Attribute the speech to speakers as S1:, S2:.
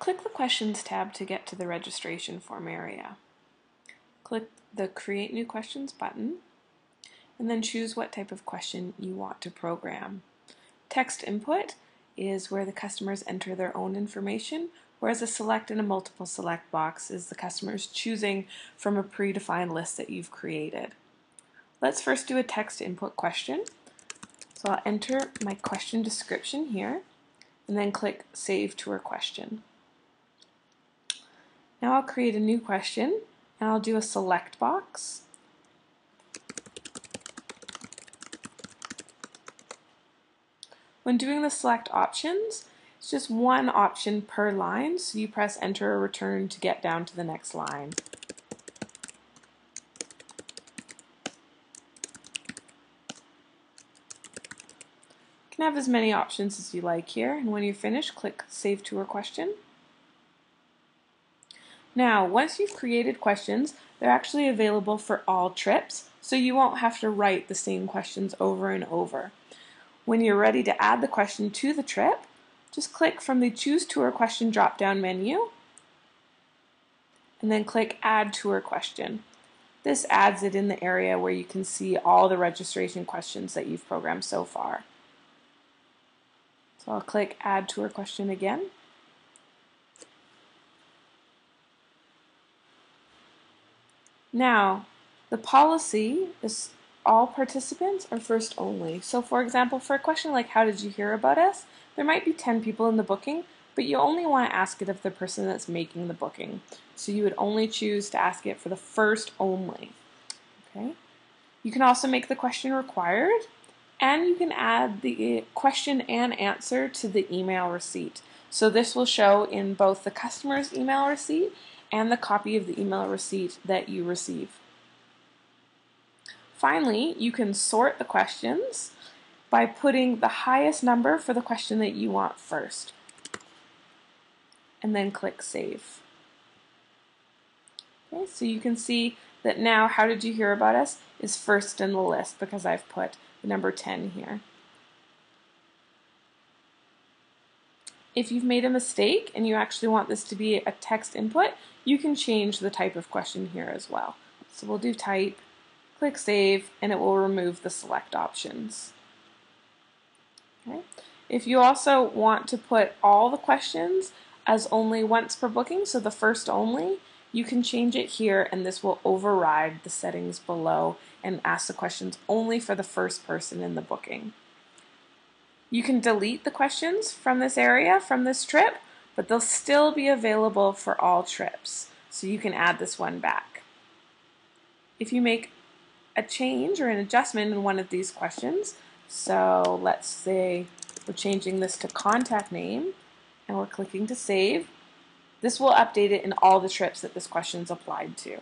S1: Click the Questions tab to get to the registration form area. Click the Create New Questions button, and then choose what type of question you want to program. Text input is where the customers enter their own information, whereas a select and a multiple select box is the customers choosing from a predefined list that you've created. Let's first do a text input question. So I'll enter my question description here, and then click Save Tour Question. Now I'll create a new question, and I'll do a select box. When doing the select options, it's just one option per line, so you press enter or return to get down to the next line. You can have as many options as you like here, and when you're finished, click Save Tour Question. Now, once you've created questions, they're actually available for all trips, so you won't have to write the same questions over and over. When you're ready to add the question to the trip, just click from the Choose Tour Question drop-down menu, and then click Add Tour Question. This adds it in the area where you can see all the registration questions that you've programmed so far. So I'll click Add Tour Question again. Now, the policy is all participants are first only. So for example, for a question like how did you hear about us, there might be 10 people in the booking, but you only want to ask it of the person that's making the booking. So you would only choose to ask it for the first only. Okay. You can also make the question required, and you can add the question and answer to the email receipt. So this will show in both the customer's email receipt and the copy of the email receipt that you receive. Finally, you can sort the questions by putting the highest number for the question that you want first, and then click Save. Okay, so you can see that now How Did You Hear About Us is first in the list because I've put the number 10 here. If you've made a mistake and you actually want this to be a text input, you can change the type of question here as well. So we'll do type, click Save, and it will remove the select options. Okay. If you also want to put all the questions as only once per booking, so the first only, you can change it here, and this will override the settings below and ask the questions only for the first person in the booking. You can delete the questions from this area, from this trip, but they'll still be available for all trips. So you can add this one back. If you make a change or an adjustment in one of these questions, so let's say we're changing this to contact name and we're clicking to save, this will update it in all the trips that this question is applied to.